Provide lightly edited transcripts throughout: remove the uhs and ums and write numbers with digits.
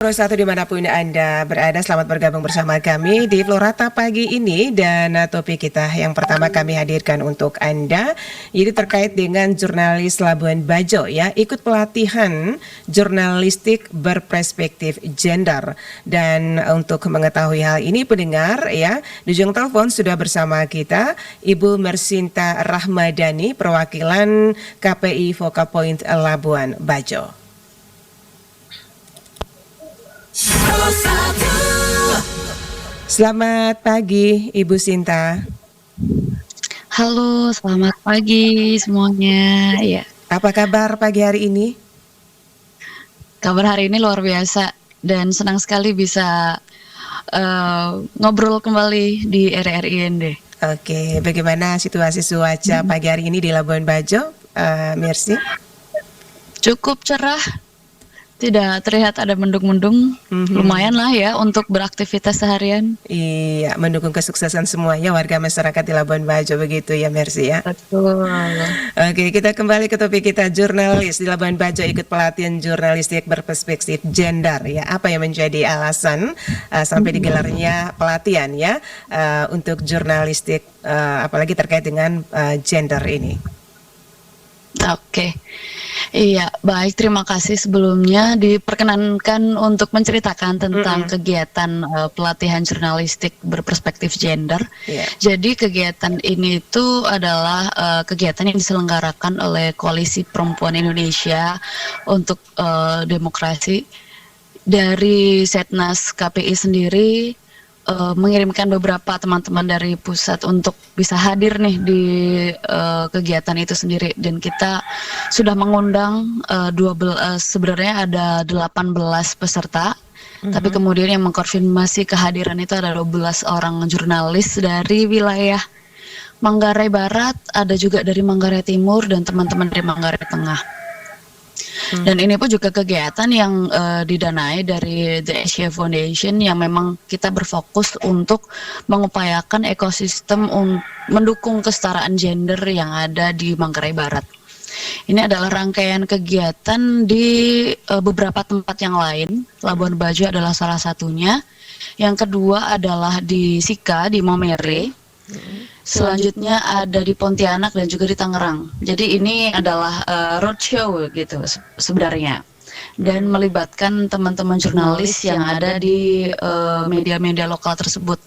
Pro satu dimanapun Anda berada, selamat bergabung bersama kami di Florata pagi ini. Dan topik kita yang pertama kami hadirkan untuk Anda, ini terkait dengan jurnalis Labuan Bajo ya, ikut pelatihan jurnalistik berperspektif gender. Dan untuk mengetahui hal ini pendengar ya, di ujung telepon sudah bersama kita Ibu Mersinta Rahmadani, perwakilan KPI Focal Point Labuan Bajo. Selamat pagi Ibu Sinta. Halo, selamat pagi semuanya. Ya, Apa kabar pagi hari ini? kabar hari ini luar biasa dan senang sekali bisa ngobrol kembali di RRIND. Oke, bagaimana situasi cuaca pagi hari ini di Labuan Bajo, Mercy? Cukup cerah, tidak terlihat ada mendung-mendung. Lumayan lah ya untuk beraktivitas seharian. Iya, mendukung kesuksesan semuanya warga masyarakat di Labuan Bajo begitu ya Mercy ya. Betul. Oke, kita kembali ke topik kita, jurnalis di Labuan Bajo ikut pelatihan jurnalistik berperspektif gender ya. Apa yang menjadi alasan sampai digelarnya pelatihan ya untuk jurnalistik apalagi terkait dengan gender ini? Oke. Iya, baik. Terima kasih sebelumnya diperkenankan untuk menceritakan tentang kegiatan pelatihan jurnalistik berperspektif gender. Iya. Jadi kegiatan ini itu adalah kegiatan yang diselenggarakan oleh Koalisi Perempuan Indonesia untuk Demokrasi. Dari Setnas KPI sendiri mengirimkan beberapa teman-teman dari pusat untuk bisa hadir nih di kegiatan itu sendiri, dan kita sudah mengundang sebenarnya ada 18 peserta, tapi kemudian yang mengkonfirmasi kehadiran itu ada 12 orang jurnalis dari wilayah Manggarai Barat, ada juga dari Manggarai Timur dan teman-teman dari Manggarai Tengah. Dan ini pun juga kegiatan yang didanai dari The Asia Foundation yang memang kita berfokus untuk mengupayakan ekosistem mendukung kesetaraan gender yang ada di Manggarai Barat. Ini adalah rangkaian kegiatan di beberapa tempat yang lain. Labuan Bajo adalah salah satunya. Yang kedua adalah di Sika, di Momere. Selanjutnya ada di Pontianak dan juga di Tangerang. Jadi ini adalah roadshow gitu sebenarnya, dan melibatkan teman-teman jurnalis yang ada di media-media lokal tersebut.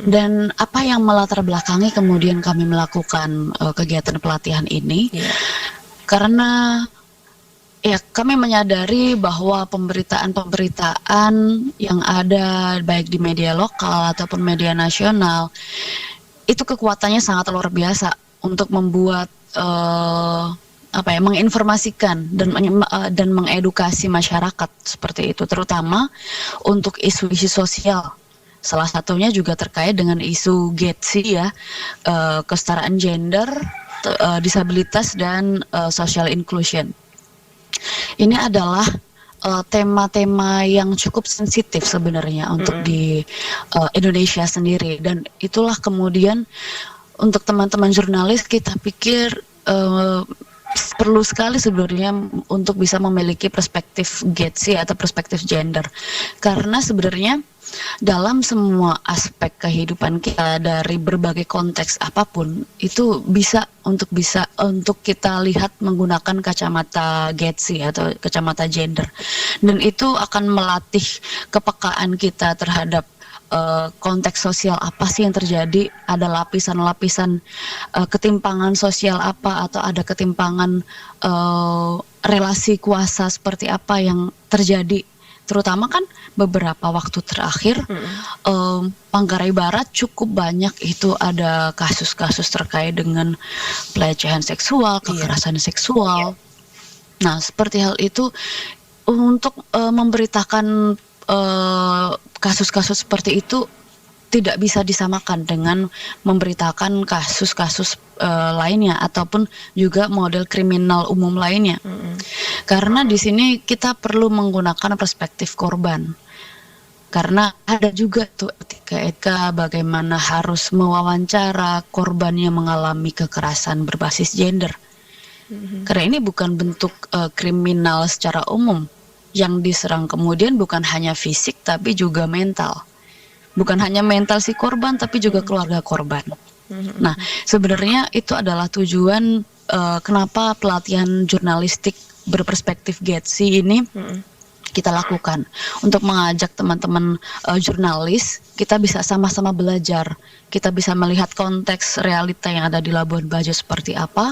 Dan apa yang melatar belakangi kemudian kami melakukan kegiatan pelatihan ini? Karena ya kami menyadari bahwa pemberitaan yang ada baik di media lokal ataupun media nasional itu kekuatannya sangat luar biasa untuk membuat menginformasikan dan mengedukasi masyarakat seperti itu, terutama untuk isu-isu sosial. Salah satunya juga terkait dengan isu GETSI ya, kesetaraan gender, disabilitas dan social inclusion. Ini adalah tema-tema yang cukup sensitif sebenarnya untuk di Indonesia sendiri, dan itulah kemudian untuk teman-teman jurnalis kita pikir perlu sekali sebenarnya untuk bisa memiliki perspektif GETSI atau perspektif gender, karena sebenarnya dalam semua aspek kehidupan kita dari berbagai konteks apapun itu bisa untuk kita lihat menggunakan kacamata GETSI atau kacamata gender, dan itu akan melatih kepekaan kita terhadap konteks sosial apa sih yang terjadi, ada lapisan-lapisan ketimpangan sosial apa, atau ada ketimpangan relasi kuasa seperti apa yang terjadi. Terutama kan beberapa waktu terakhir Manggarai Barat cukup banyak itu ada kasus-kasus terkait dengan pelecehan seksual, kekerasan seksual. Nah, seperti hal itu untuk memberitakan kasus-kasus seperti itu tidak bisa disamakan dengan memberitakan kasus-kasus lainnya ataupun juga model kriminal umum lainnya. Karena di sini kita perlu menggunakan perspektif korban. Karena ada juga tuh etika bagaimana harus mewawancara korban yang mengalami kekerasan berbasis gender. Karena ini bukan bentuk kriminal secara umum, yang diserang kemudian bukan hanya fisik tapi juga mental. Bukan hanya mental si korban tapi juga keluarga korban. Nah, sebenarnya itu adalah tujuan kenapa pelatihan jurnalistik berperspektif GETSI ini kita lakukan untuk mengajak teman-teman jurnalis, kita bisa sama-sama belajar, kita bisa melihat konteks realita yang ada di Labuan Bajo seperti apa,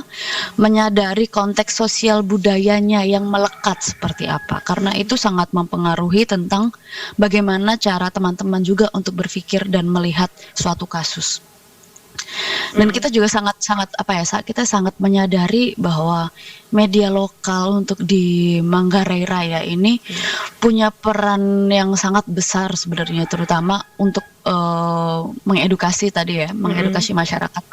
menyadari konteks sosial budayanya yang melekat seperti apa, karena itu sangat mempengaruhi tentang bagaimana cara teman-teman juga untuk berpikir dan melihat suatu kasus. Dan kita juga kita sangat menyadari bahwa media lokal untuk di Manggarai Raya ini punya peran yang sangat besar sebenarnya, terutama untuk mengedukasi tadi ya, mengedukasi masyarakat.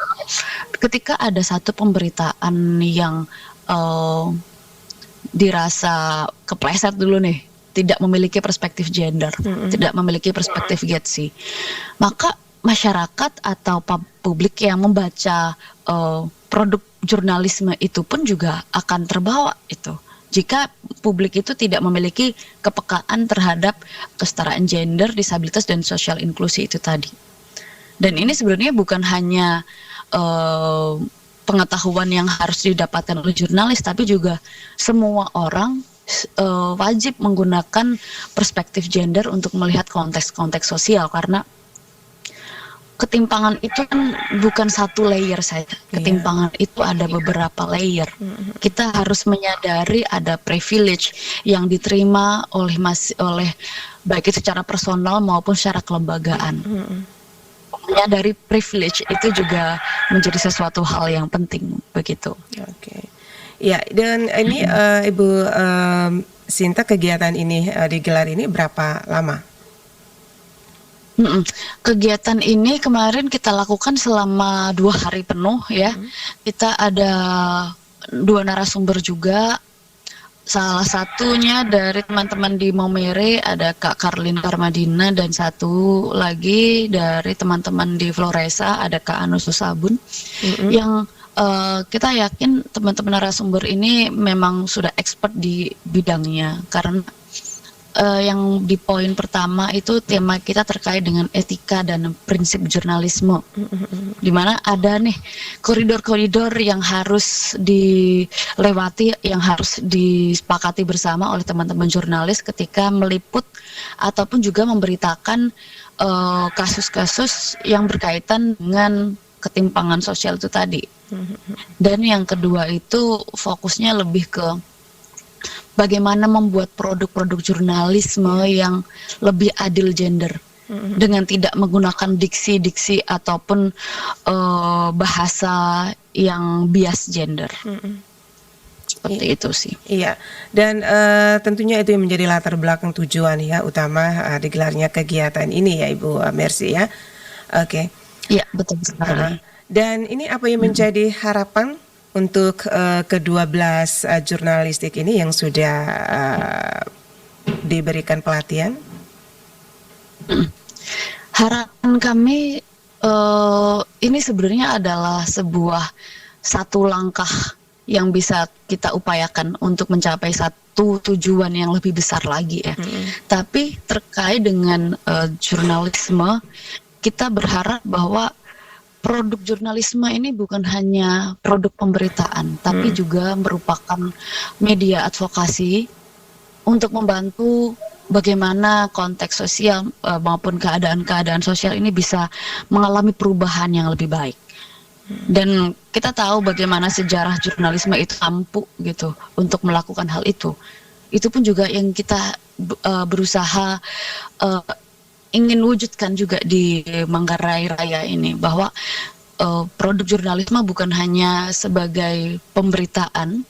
Ketika ada satu pemberitaan yang dirasa kepleset dulu nih, tidak memiliki perspektif gender, tidak memiliki perspektif GETSI, maka masyarakat atau publik yang membaca produk jurnalisme itu pun juga akan terbawa itu. Jika publik itu tidak memiliki kepekaan terhadap kesetaraan gender, disabilitas dan sosial inklusi itu tadi. Dan ini sebenarnya bukan hanya pengetahuan yang harus didapatkan oleh jurnalis, tapi juga semua orang wajib menggunakan perspektif gender untuk melihat konteks-konteks sosial, karena ketimpangan itu kan bukan satu layer saja. Ketimpangan itu ada beberapa layer. Kita harus menyadari ada privilege yang diterima oleh baik itu secara personal maupun secara kelembagaan. Menyadari privilege itu juga menjadi sesuatu hal yang penting begitu. Oke. Ya, dan ini Ibu Sinta, kegiatan ini digelar ini berapa lama? Kegiatan ini kemarin kita lakukan selama 2 hari penuh ya. Kita ada 2 narasumber juga. Salah satunya dari teman-teman di Maumere, ada Kak Karlin Karmadina, dan satu lagi dari teman-teman di Floresa, ada Kak Anu Susabun. Yang kita yakin teman-teman narasumber ini memang sudah expert di bidangnya, karena yang di poin pertama itu tema kita terkait dengan etika dan prinsip jurnalisme, di mana ada nih koridor-koridor yang harus dilewati, yang harus disepakati bersama oleh teman-teman jurnalis ketika meliput ataupun juga memberitakan kasus-kasus yang berkaitan dengan ketimpangan sosial itu tadi. Dan yang kedua itu fokusnya lebih ke bagaimana membuat produk-produk jurnalisme yang lebih adil gender, dengan tidak menggunakan diksi-diksi ataupun bahasa yang bias gender. Seperti itu sih. Iya, dan tentunya itu yang menjadi latar belakang tujuan ya utama digelarnya kegiatan ini ya Ibu Mercy ya. Oke. Iya, betul sekali. Dan ini apa yang menjadi harapan untuk ke-12 jurnalistik ini yang sudah diberikan pelatihan? Harapan kami ini sebenarnya adalah satu langkah yang bisa kita upayakan untuk mencapai satu tujuan yang lebih besar lagi ya. Tapi terkait dengan jurnalisme, kita berharap bahwa produk jurnalisme ini bukan hanya produk pemberitaan, tapi juga merupakan media advokasi untuk membantu bagaimana konteks sosial maupun keadaan-keadaan sosial ini bisa mengalami perubahan yang lebih baik. Dan kita tahu bagaimana sejarah jurnalisme itu mampu gitu untuk melakukan hal itu. Itu pun juga yang kita berusaha ingin wujudkan juga di Manggarai Raya ini, bahwa produk jurnalisme bukan hanya sebagai pemberitaan,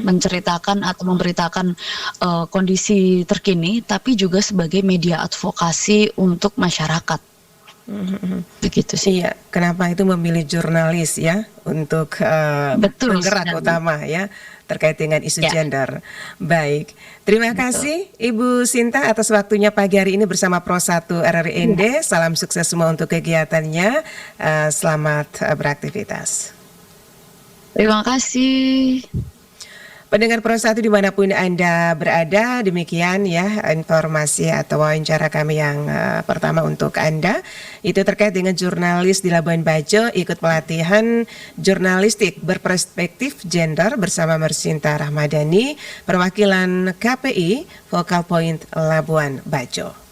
menceritakan atau memberitakan kondisi terkini, tapi juga sebagai media advokasi untuk masyarakat. Begitu sih. Iya, kenapa itu memilih jurnalis ya untuk penggerak utama ya terkait dengan isu gender. Baik, terima kasih Ibu Sinta atas waktunya pagi hari ini bersama Pro 1 RRI. Salam sukses semua untuk kegiatannya. Selamat beraktivitas. Terima kasih. Pendengar Pro 1 dimanapun Anda berada, demikian ya informasi atau wawancara kami yang pertama untuk Anda. Itu terkait dengan jurnalis di Labuan Bajo ikut pelatihan jurnalistik berperspektif gender bersama Mersinta Rahmadani, perwakilan KPI Focal Point Labuan Bajo.